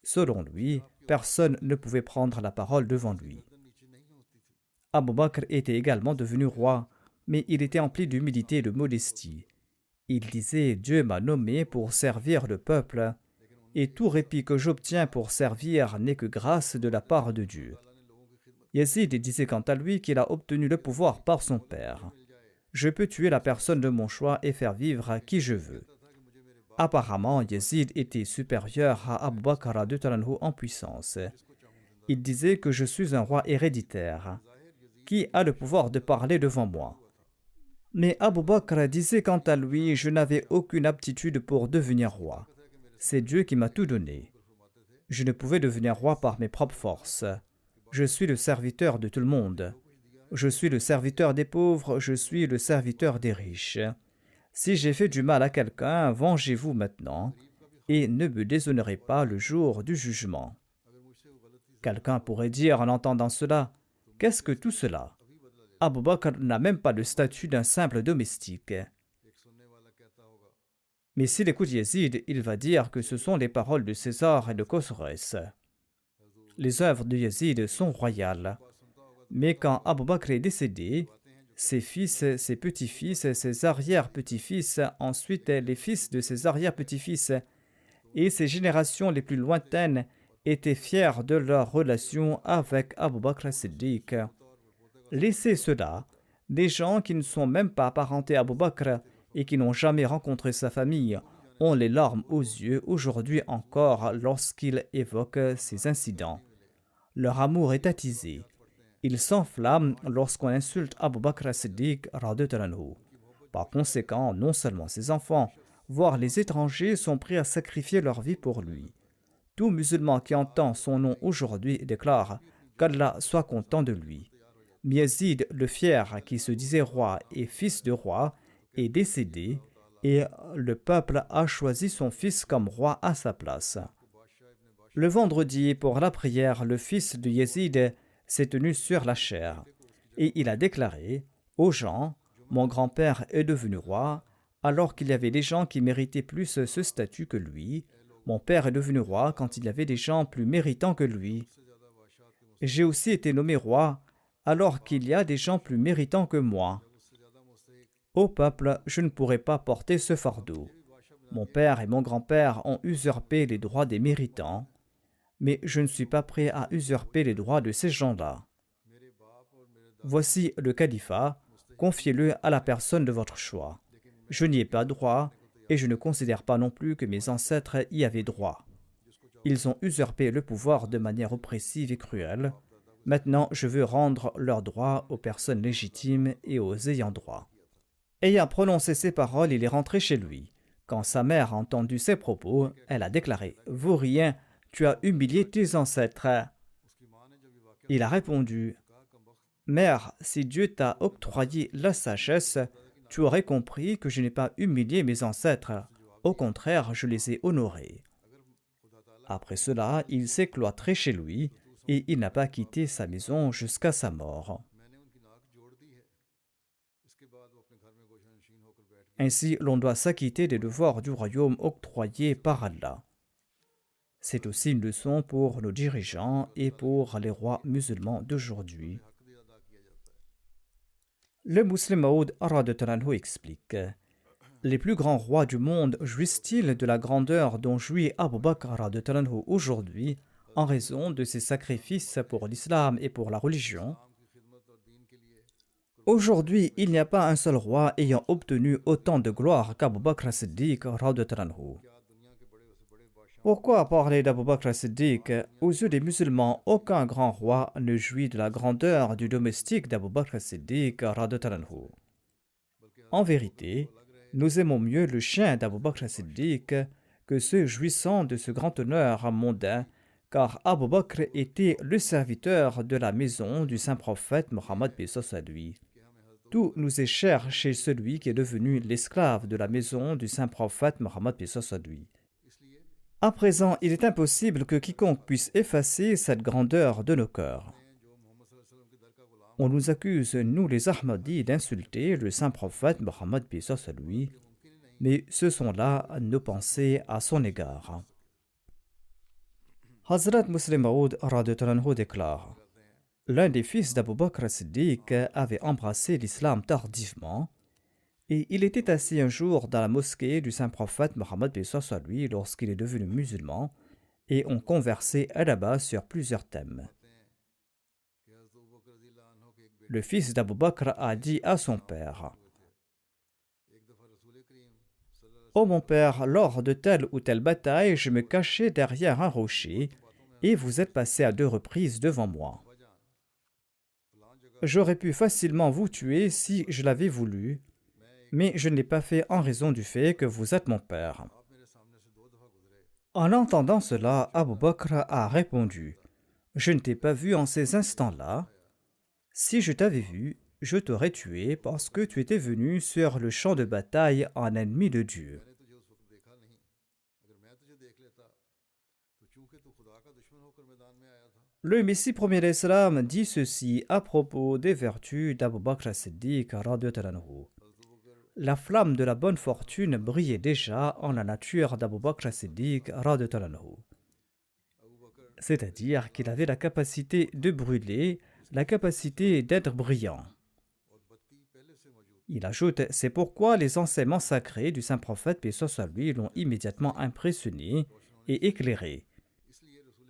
Selon lui, personne ne pouvait prendre la parole devant lui. Abu Bakr était également devenu roi, mais il était empli d'humilité et de modestie. Il disait: Dieu m'a nommé pour servir le peuple, et tout répit que j'obtiens pour servir n'est que grâce de la part de Dieu. Yazid disait quant à lui qu'il a obtenu le pouvoir par son père. Je peux tuer la personne de mon choix et faire vivre qui je veux. Apparemment, Yazid était supérieur à Abu Bakr en puissance. Il disait que je suis un roi héréditaire. Qui a le pouvoir de parler devant moi? Mais Abu Bakr disait quant à lui: je n'avais aucune aptitude pour devenir roi. C'est Dieu qui m'a tout donné. Je ne pouvais devenir roi par mes propres forces. Je suis le serviteur de tout le monde. Je suis le serviteur des pauvres, je suis le serviteur des riches. Si j'ai fait du mal à quelqu'un, vengez-vous maintenant et ne me déshonorez pas le jour du jugement. Quelqu'un pourrait dire en entendant cela: qu'est-ce que tout cela? Abu Bakr n'a même pas le statut d'un simple domestique. Mais s'il écoute Yazid, il va dire que ce sont les paroles de César et de Khosrès. Les œuvres de Yazid sont royales. Mais quand Abu Bakr est décédé, ses fils, ses petits-fils, ses arrière-petits-fils, ensuite les fils de ses arrière-petits-fils et ses générations les plus lointaines étaient fiers de leur relation avec Abu Bakr Siddiq. Laissez cela, des gens qui ne sont même pas apparentés à Abu Bakr et qui n'ont jamais rencontré sa famille ont les larmes aux yeux aujourd'hui encore lorsqu'ils évoquent ces incidents. Leur amour est attisé. Ils s'enflamment lorsqu'on insulte Abu Bakr Siddiq radhiyallahu anhu. Par conséquent, non seulement ses enfants, voire les étrangers sont prêts à sacrifier leur vie pour lui. Tout musulman qui entend son nom aujourd'hui déclare qu'Allah soit content de lui. Yazid le fier, qui se disait roi et fils de roi, est décédé et le peuple a choisi son fils comme roi à sa place. Le vendredi, pour la prière, le fils de Yazid s'est tenu sur la chaire et il a déclaré aux gens: mon grand-père est devenu roi alors qu'il y avait des gens qui méritaient plus ce statut que lui. Mon père est devenu roi quand il y avait des gens plus méritants que lui. J'ai aussi été nommé roi alors qu'il y a des gens plus méritants que moi. Ô peuple, je ne pourrai pas porter ce fardeau. Mon père et mon grand-père ont usurpé les droits des méritants, mais je ne suis pas prêt à usurper les droits de ces gens-là. Voici le califat, confiez-le à la personne de votre choix. Je n'y ai pas droit et je ne considère pas non plus que mes ancêtres y avaient droit. Ils ont usurpé le pouvoir de manière oppressive et cruelle. Maintenant, je veux rendre leurs droits aux personnes légitimes et aux ayants droit. Ayant prononcé ces paroles, il est rentré chez lui. Quand sa mère a entendu ces propos, elle a déclaré « Vaurien, tu as humilié tes ancêtres. » Il a répondu « Mère, si Dieu t'a octroyé la sagesse, tu aurais compris que je n'ai pas humilié mes ancêtres. Au contraire, je les ai honorés. » Après cela, il s'est cloîtré chez lui et il n'a pas quitté sa maison jusqu'à sa mort. Ainsi, l'on doit s'acquitter des devoirs du royaume octroyés par Allah. C'est aussi une leçon pour nos dirigeants et pour les rois musulmans d'aujourd'hui. Le musulman Maud radhiyallahu anhu explique: les plus grands rois du monde jouissent-ils de la grandeur dont jouit Abu Bakr radhiyallahu anhu aujourd'hui en raison de ses sacrifices pour l'islam et pour la religion? Aujourd'hui, il n'y a pas un seul roi ayant obtenu autant de gloire qu'Abu Bakr as-Siddiq radhiyallahu anhu. Pourquoi parler d'Abu Bakr as-Siddiq? Aux yeux des musulmans, aucun grand roi ne jouit de la grandeur du domestique d'Abu Bakr as-Siddiq radhiyallahu anhu. En vérité, nous aimons mieux le chien d'Abu Bakr as-Siddiq que ceux jouissant de ce grand honneur mondain, car Abu Bakr était le serviteur de la maison du saint prophète Mohammed paix soit lui. Tout nous est cher chez celui qui est devenu l'esclave de la maison du saint prophète Mohammed paix soit lui. À présent, il est impossible que quiconque puisse effacer cette grandeur de nos cœurs. On nous accuse, nous les Ahmadis, d'insulter le saint prophète Mohammed paix soit lui, mais ce sont là nos pensées à son égard. Hazrat Muslim Maud radhiyallahu anhu déclare: l'un des fils d'Abu Bakr as-Siddiq avait embrassé l'islam tardivement et il était assis un jour dans la mosquée du saint prophète Mohammed paix soit lui lorsqu'il est devenu musulman et on conversait là-bas sur plusieurs thèmes. Le fils d'Abu Bakr a dit à son père: ô mon père, lors de telle ou telle bataille, je me cachais derrière un rocher et vous êtes passé à 2 reprises devant moi. J'aurais pu facilement vous tuer si je l'avais voulu, mais je ne l'ai pas fait en raison du fait que vous êtes mon père. En entendant cela, Abu Bakr a répondu: je ne t'ai pas vu en ces instants-là. Si je t'avais vu, je t'aurais tué parce que tu étais venu sur le champ de bataille en ennemi de Dieu. Le Messie premier d'Islam dit ceci à propos des vertus d'Abu Bakr as-Siddiq radhiyallahu anhu. La flamme de la bonne fortune brillait déjà en la nature d'Abu Bakr as-Siddiq radhiyallahu anhu. C'est-à-dire qu'il avait la capacité de brûler, la capacité d'être brillant. Il ajoute: c'est pourquoi les enseignements sacrés du saint prophète paix soit lui l'ont immédiatement impressionné et éclairé.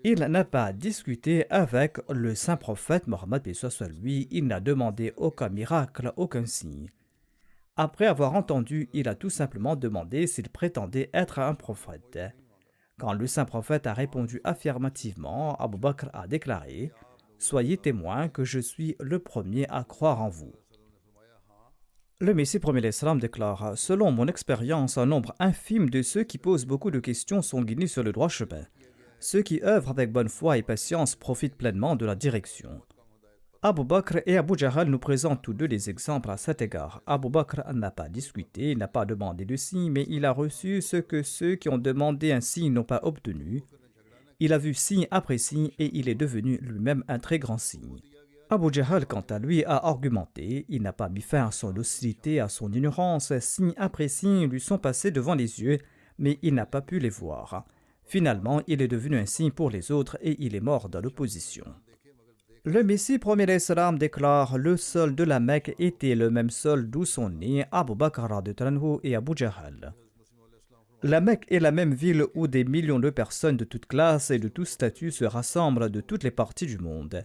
Il n'a pas discuté avec le saint prophète Mohammed paix soit lui, il n'a demandé aucun miracle, aucun signe. Après avoir entendu, il a tout simplement demandé s'il prétendait être un prophète. Quand le saint prophète a répondu affirmativement, Abu Bakr a déclaré: soyez témoins que je suis le premier à croire en vous. Le Messie premier d'Islam déclare: selon mon expérience, un nombre infime de ceux qui posent beaucoup de questions sont guidés sur le droit chemin. Ceux qui œuvrent avec bonne foi et patience profitent pleinement de la direction. Abu Bakr et Abu Jahl nous présentent tous deux des exemples à cet égard. Abu Bakr n'a pas discuté, n'a pas demandé de signe, mais il a reçu ce que ceux qui ont demandé un signe n'ont pas obtenu. Il a vu signe après signe et il est devenu lui-même un très grand signe. Abu Jahl, quant à lui, a argumenté. Il n'a pas mis fin à son docilité, à son ignorance. Signe après signe lui sont passés devant les yeux, mais il n'a pas pu les voir. Finalement, il est devenu un signe pour les autres et il est mort dans l'opposition. Le Messie premier Islam déclare le sol de la Mecque était le même sol d'où sont nés Abu Bakr radhiyallahu anhu et Abu Jahal. La Mecque est la même ville où des millions de personnes de toutes classes et de tout statut se rassemblent de toutes les parties du monde.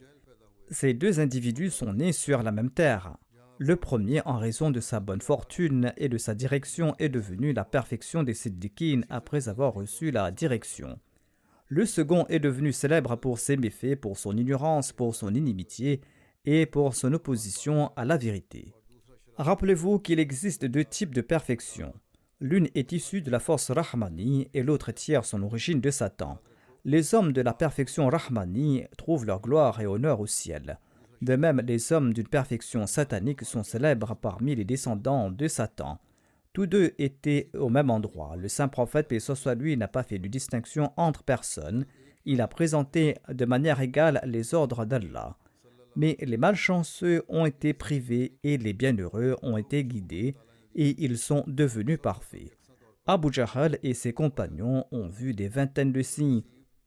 Ces deux individus sont nés sur la même terre. Le premier, en raison de sa bonne fortune et de sa direction, est devenu la perfection des Siddiqines après avoir reçu la direction. Le second est devenu célèbre pour ses méfaits, pour son ignorance, pour son inimitié et pour son opposition à la vérité. Rappelez-vous qu'il existe deux types de perfection. L'une est issue de la force Rahmani et l'autre tire son origine de Satan. Les hommes de la perfection Rahmani trouvent leur gloire et honneur au ciel. De même, les hommes d'une perfection satanique sont célèbres parmi les descendants de Satan. Tous deux étaient au même endroit. Le saint prophète, paix soit lui, n'a pas fait de distinction entre personnes. Il a présenté de manière égale les ordres d'Allah. Mais les malchanceux ont été privés et les bienheureux ont été guidés et ils sont devenus parfaits. Abu Jahl et ses compagnons ont vu des vingtaines de signes.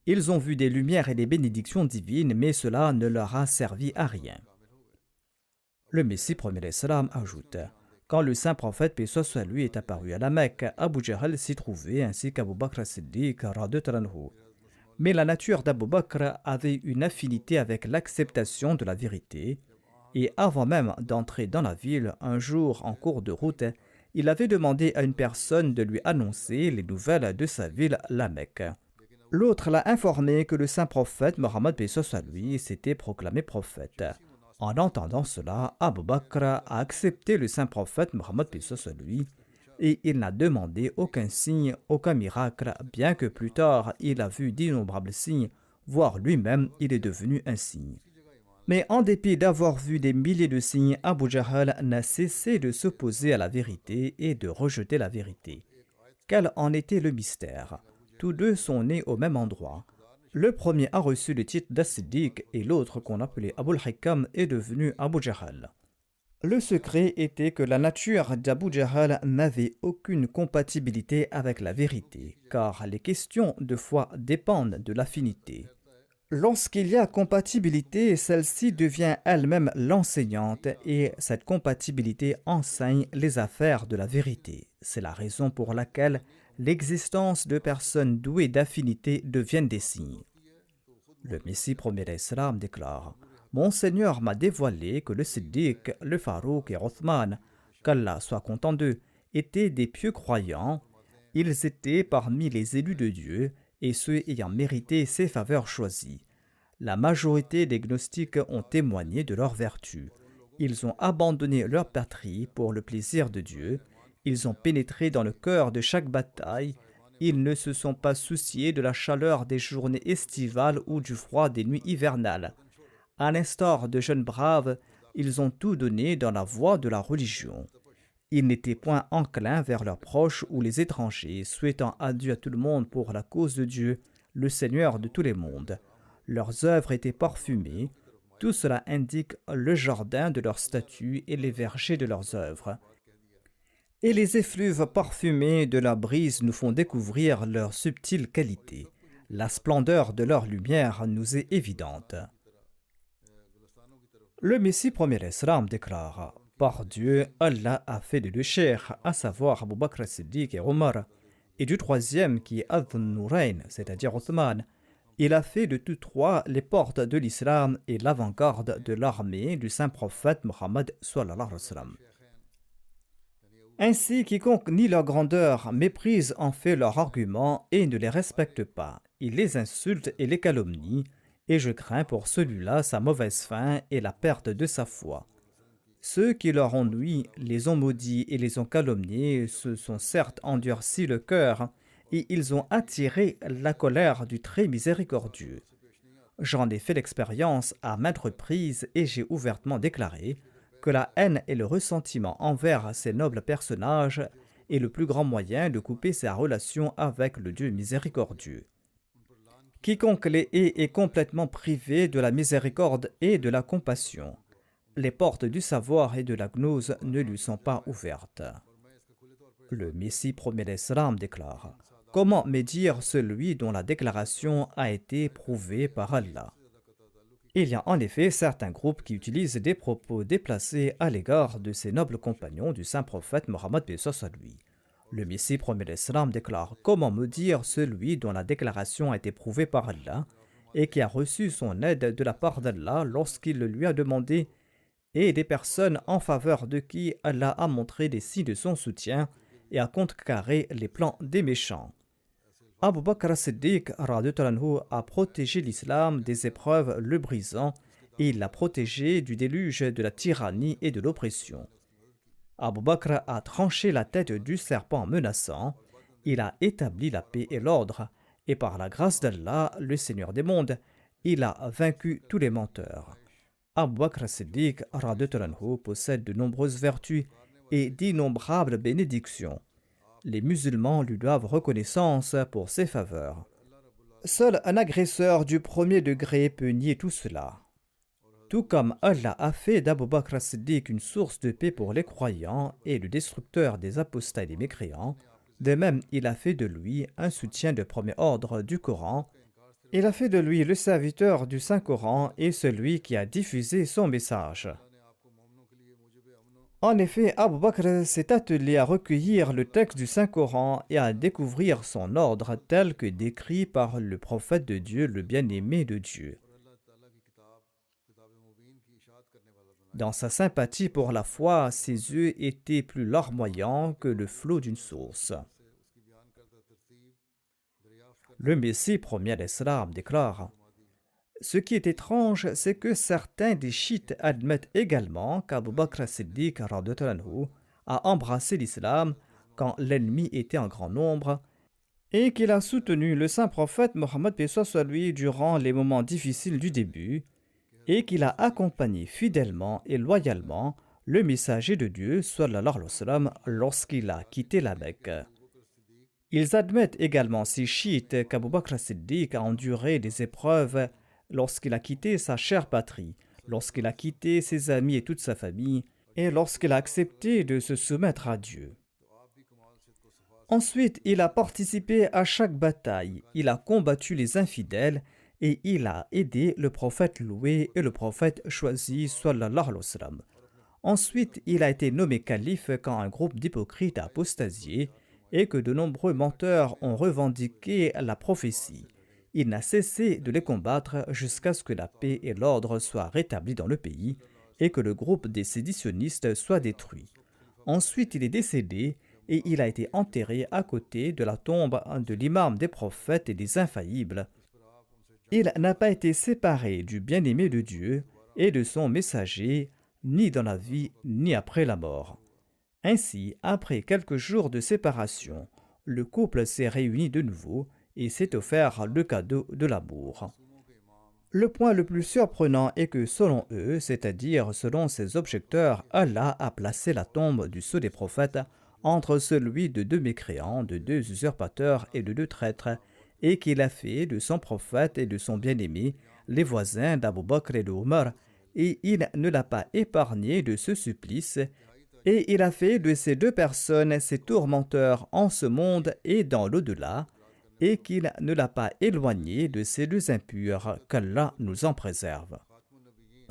Ils ont vu des lumières et des bénédictions divines, mais cela ne leur a servi à rien. Le Messie premier Islam ajoute: quand le saint prophète, paix soit lui, est apparu à la Mecque, Abu Jahl s'y trouvait ainsi qu'Abu Bakr as-Siddiq radhiyallahu anhu. Mais la nature d'Abu Bakr avait une affinité avec l'acceptation de la vérité, et avant même d'entrer dans la ville, un jour en cours de route, il avait demandé à une personne de lui annoncer les nouvelles de sa ville, la Mecque. L'autre l'a informé que le saint prophète Mohammed paix soit lui s'était proclamé prophète. En entendant cela, Abu Bakr a accepté le saint prophète Mohammed paix soit lui et il n'a demandé aucun signe, aucun miracle, bien que plus tard il a vu d'innombrables signes, voire lui-même il est devenu un signe. Mais en dépit d'avoir vu des milliers de signes, Abu Jahl n'a cessé de s'opposer à la vérité et de rejeter la vérité. Quel en était le mystère? Tous deux sont nés au même endroit. Le premier a reçu le titre d'As-Siddiq et l'autre, qu'on appelait Abul Hikam, est devenu Abu Jahl. Le secret était que la nature d'Abu Jahl n'avait aucune compatibilité avec la vérité, car les questions de foi dépendent de l'affinité. Lorsqu'il y a compatibilité, celle-ci devient elle-même l'enseignante et cette compatibilité enseigne les affaires de la vérité. C'est la raison pour laquelle l'existence de personnes douées d'affinité deviennent des signes. Le Messie premier Islam déclare: mon Seigneur m'a dévoilé que le Siddiq, le Farouk et Othman, qu'Allah soit content d'eux, étaient des pieux croyants. Ils étaient parmi les élus de Dieu et ceux ayant mérité ses faveurs choisies. La majorité des gnostiques ont témoigné de leur vertu. Ils ont abandonné leur patrie pour le plaisir de Dieu. Ils ont pénétré dans le cœur de chaque bataille. Ils ne se sont pas souciés de la chaleur des journées estivales ou du froid des nuits hivernales. À l'instar de jeunes braves, ils ont tout donné dans la voie de la religion. Ils n'étaient point enclins vers leurs proches ou les étrangers, souhaitant adieu à tout le monde pour la cause de Dieu, le Seigneur de tous les mondes. Leurs œuvres étaient parfumées. Tout cela indique le jardin de leur statut et les vergers de leurs œuvres. Et les effluves parfumés de la brise nous font découvrir leur subtile qualité. La splendeur de leur lumière nous est évidente. Le Messie premier Islam déclare: par Dieu, Allah a fait de deux cheikhs, à savoir Abu Bakr as-Siddiq et Omar, et du troisième qui est Adh-Nourayn, c'est-à-dire Othman. Il a fait de tous trois les portes de l'islam et l'avant-garde de l'armée du saint prophète Mohammed sallallahu alayhi wa sallam. Ainsi, quiconque nie leur grandeur méprise en fait leurs arguments et ne les respecte pas. Il les insulte et les calomnie, et je crains pour celui-là sa mauvaise fin et la perte de sa foi. Ceux qui leur ont nui les ont maudits et les ont calomniés, se sont certes endurcis le cœur, et ils ont attiré la colère du très miséricordieux. J'en ai fait l'expérience à maintes reprises et j'ai ouvertement déclaré que la haine et le ressentiment envers ces nobles personnages est le plus grand moyen de couper sa relation avec le Dieu miséricordieux. Quiconque les hait est complètement privé de la miséricorde et de la compassion. Les portes du savoir et de la gnose ne lui sont pas ouvertes. Le Messie premier d'Islam déclare: comment médire celui dont la déclaration a été prouvée par Allah? Il y a en effet certains groupes qui utilisent des propos déplacés à l'égard de ces nobles compagnons du saint prophète Mohammed paix soit sur lui. Le Messie premier l'Islam déclare: Comment maudire celui dont la déclaration a été prouvée par Allah et qui a reçu son aide de la part d'Allah lorsqu'il le lui a demandé, et des personnes en faveur de qui Allah a montré des signes de son soutien et a contrecarré les plans des méchants. Abu Bakr as-Siddiq a protégé l'islam des épreuves le brisant et il l'a protégé du déluge de la tyrannie et de l'oppression. Abu Bakr a tranché la tête du serpent menaçant, il a établi la paix et l'ordre, et par la grâce d'Allah, le Seigneur des mondes, il a vaincu tous les menteurs. Abu Bakr as-Siddiq possède de nombreuses vertus et d'innombrables bénédictions. Les musulmans lui doivent reconnaissance pour ses faveurs. Seul un agresseur du premier degré peut nier tout cela. Tout comme Allah a fait d'Abu Bakr as-Siddiq une source de paix pour les croyants et le destructeur des apostats et des mécréants, de même il a fait de lui un soutien de premier ordre du Coran. Il a fait de lui le serviteur du Saint-Coran et celui qui a diffusé son message. En effet, Abu Bakr s'est attelé à recueillir le texte du Saint-Coran et à découvrir son ordre tel que décrit par le prophète de Dieu, le bien-aimé de Dieu. Dans sa sympathie pour la foi, ses yeux étaient plus larmoyants que le flot d'une source. Le Messie premier l'Islam déclare: Ce qui est étrange, c'est que certains des chiites admettent également qu'Abu Bakr as-Siddiq a embrassé l'islam quand l'ennemi était en grand nombre et qu'il a soutenu le saint prophète Mohammed paix soit sur lui durant les moments difficiles du début et qu'il a accompagné fidèlement et loyalement le messager de Dieu sallallahu alayhi wa sallam lorsqu'il a quitté la Mecque. Ils admettent également, ces chiites, qu'Abu Bakr as-Siddiq a enduré des épreuves lorsqu'il a quitté sa chère patrie, lorsqu'il a quitté ses amis et toute sa famille, et lorsqu'il a accepté de se soumettre à Dieu. Ensuite, il a participé à chaque bataille, il a combattu les infidèles et il a aidé le prophète loué et le prophète choisi, sallallahu alayhi wa sallam. Ensuite, il a été nommé calife quand un groupe d'hypocrites a apostasié et que de nombreux menteurs ont revendiqué la prophétie. Il n'a cessé de les combattre jusqu'à ce que la paix et l'ordre soient rétablis dans le pays et que le groupe des séditionnistes soit détruit. Ensuite, il est décédé et il a été enterré à côté de la tombe de l'imam des prophètes et des infaillibles. Il n'a pas été séparé du bien-aimé de Dieu et de son messager, ni dans la vie, ni après la mort. Ainsi, après quelques jours de séparation, le couple s'est réuni de nouveau et s'est offert le cadeau de l'amour. Le point le plus surprenant est que selon eux, c'est-à-dire selon ces objecteurs, Allah a placé la tombe du sceau des prophètes entre celui de deux mécréants, de deux usurpateurs et de deux traîtres, et qu'il a fait de son prophète et de son bien-aimé les voisins d'Abu Bakr et de Omar, et il ne l'a pas épargné de ce supplice, et il a fait de ces deux personnes ses tourmenteurs en ce monde et dans l'au-delà, et qu'il ne l'a pas éloigné de ces deux impurs, qu'Allah nous en préserve.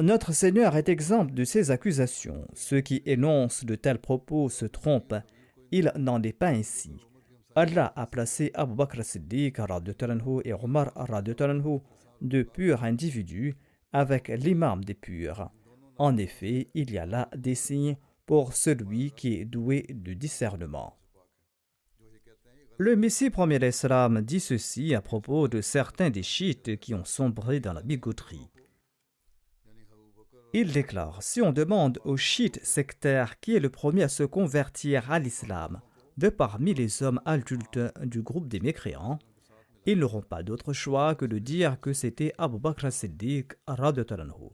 Notre Seigneur est exempt de ces accusations. Ceux qui énoncent de tels propos se trompent. Il n'en est pas ainsi. Allah a placé Abu Bakr as-Siddiq et Omar de purs individus avec l'imam des purs. En effet, il y a là des signes pour celui qui est doué de discernement. Le Messie premier l'Islam dit ceci à propos de certains des chiites qui ont sombré dans la bigoterie. Il déclare: si on demande aux chiites sectaires qui est le premier à se convertir à l'islam de parmi les hommes adultes du groupe des mécréants, ils n'auront pas d'autre choix que de dire que c'était Abu Bakr as-Siddiq radhiyallahu anhu.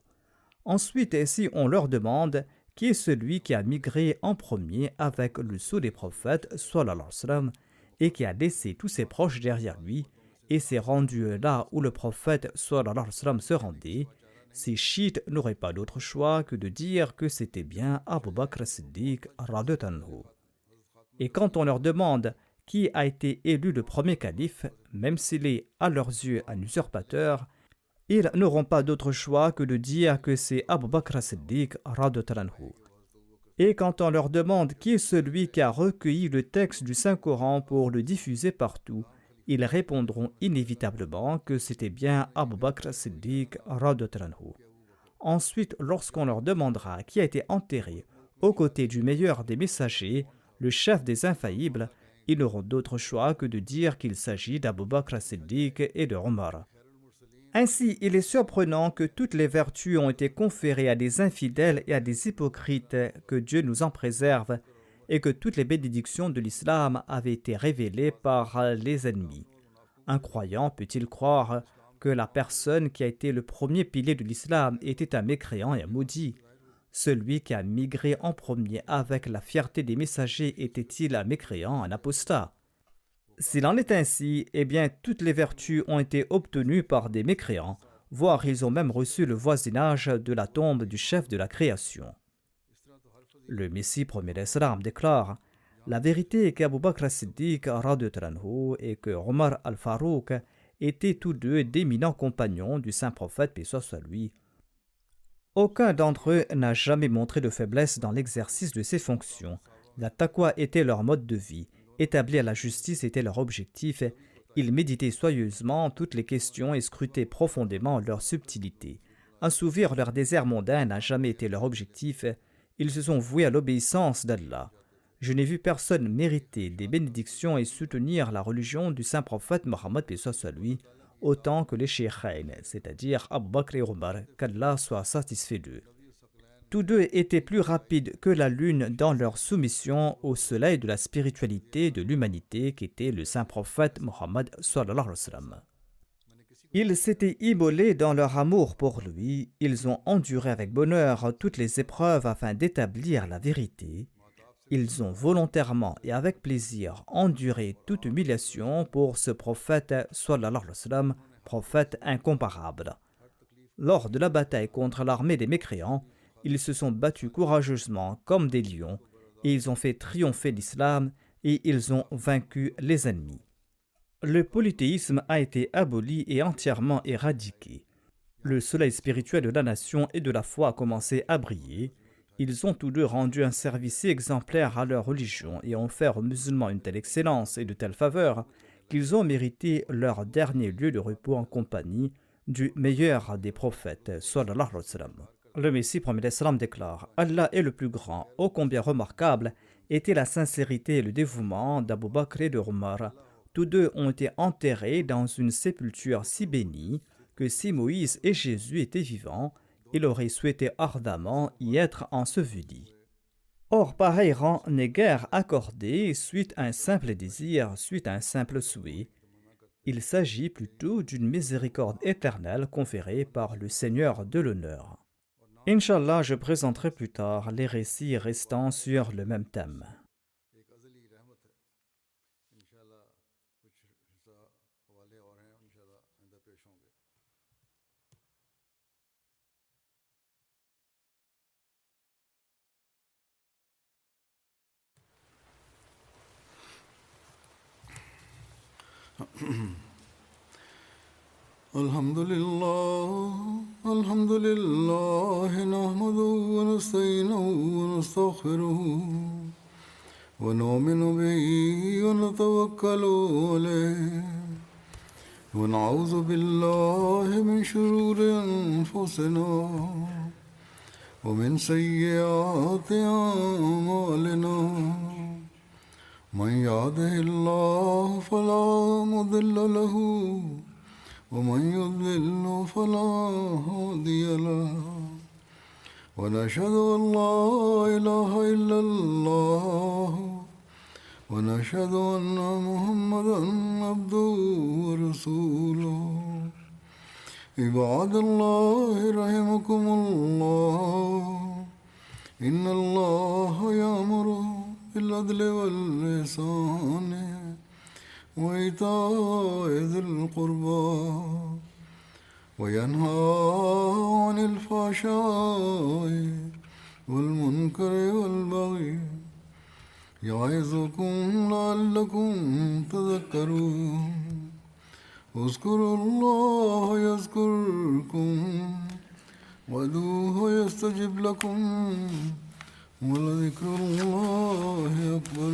Ensuite, si on leur demande qui est celui qui a migré en premier avec le sceau des prophètes sallallahu alayhi wa sallam, et qui a laissé tous ses proches derrière lui et s'est rendu là où le prophète sallallahu alayhi wa sallam se rendait, ces chiites n'auraient pas d'autre choix que de dire que c'était bien Abu Bakr as-Siddiq radhiyallahu anhu. Et quand on leur demande qui a été élu le premier calife, même s'il est à leurs yeux un usurpateur, Ils n'auront pas d'autre choix que de dire que c'est Abu Bakr as-Siddiq radhiyallahu anhu. Et quand on leur demande qui est celui qui a recueilli le texte du Saint-Coran pour le diffuser partout, ils répondront inévitablement que c'était bien Abu Bakr as-Siddiq radhiyallahu anhu. Ensuite, lorsqu'on leur demandera qui a été enterré aux côtés du meilleur des messagers, le chef des infaillibles, ils n'auront d'autre choix que de dire qu'il s'agit d'Abu Bakr as-Siddiq et de Omar. Ainsi, il est surprenant que toutes les vertus ont été conférées à des infidèles et à des hypocrites, que Dieu nous en préserve, et que toutes les bénédictions de l'islam avaient été révélées par les ennemis. Un croyant peut-il croire que la personne qui a été le premier pilier de l'islam était un mécréant et un maudit? Celui qui a migré en premier avec la fierté des messagers était-il un mécréant, un apostat? S'il en est ainsi, eh bien toutes les vertus ont été obtenues par des mécréants, voire ils ont même reçu le voisinage de la tombe du chef de la création. Le Messie premier d'Islam déclare: la vérité est qu'Abu Bakr as-Siddiq radhiyallahu anhu et que Omar al-Farouk étaient tous deux d'éminents compagnons du saint prophète, paix soit sur lui. Aucun d'entre eux n'a jamais montré de faiblesse dans l'exercice de ses fonctions. La taqwa était leur mode de vie. Établir la justice était leur objectif. Ils méditaient soigneusement toutes les questions et scrutaient profondément leurs subtilités. Assouvir leur désert mondain n'a jamais été leur objectif. Ils se sont voués à l'obéissance d'Allah. Je n'ai vu personne mériter des bénédictions et soutenir la religion du saint prophète Mohammed, paix soit sur lui, autant que les Shaykhain, c'est-à-dire Abu Bakr et Omar, qu'Allah soit satisfait d'eux. Tous deux étaient plus rapides que la lune dans leur soumission au soleil de la spiritualité de l'humanité qu'était le saint prophète Mohammed sallallahu alayhi wa sallam. Ils s'étaient immolés dans leur amour pour lui, ils ont enduré avec bonheur toutes les épreuves afin d'établir la vérité. Ils ont volontairement et avec plaisir enduré toute humiliation pour ce prophète sallallahu alayhi wa sallam, prophète incomparable. Lors de la bataille contre l'armée des mécréants, ils se sont battus courageusement comme des lions et ils ont fait triompher l'islam et ils ont vaincu les ennemis. Le polythéisme a été aboli et entièrement éradiqué. Le soleil spirituel de la nation et de la foi a commencé à briller. Ils ont tous deux rendu un service exemplaire à leur religion et ont offert aux musulmans une telle excellence et de telles faveurs qu'ils ont mérité leur dernier lieu de repos en compagnie du meilleur des prophètes, sallallahu alayhi wa sallam. Le Messie premier d'Islam déclare: Allah est le plus grand. Ô combien remarquable était la sincérité et le dévouement d'Abu Bakr et de Omar. Tous deux ont été enterrés dans une sépulture si bénie que si Moïse et Jésus étaient vivants, il aurait souhaité ardemment y être enseveli. Or, pareil rang n'est guère accordé suite à un simple désir, suite à un simple souhait. Il s'agit plutôt d'une miséricorde éternelle conférée par le Seigneur de l'honneur. Inch'Allah, je présenterai plus tard les récits restants sur le même thème. الحمد لله نحمده ونستعينه ونستغفره ونؤمن به ونتوكل عليه ونعوذ بالله من شرور أنفسنا ومن سيئات أعمالنا من يهده الله فلا مضل له ومن يضلل فلا هادي له ونشهد أن لا إله إلا الله ونشهد أن محمدا عبده ورسوله عباد الله رحمكم الله إن الله يأمر بالعدل والإحسان وإيتاء ذي القربى وينهى عن الفحشاء والمنكر والبغي يعظكم لعلكم تذكرون اذكروا الله يذكركم وادعوه يستجب لكم ولذكر الله أكبر.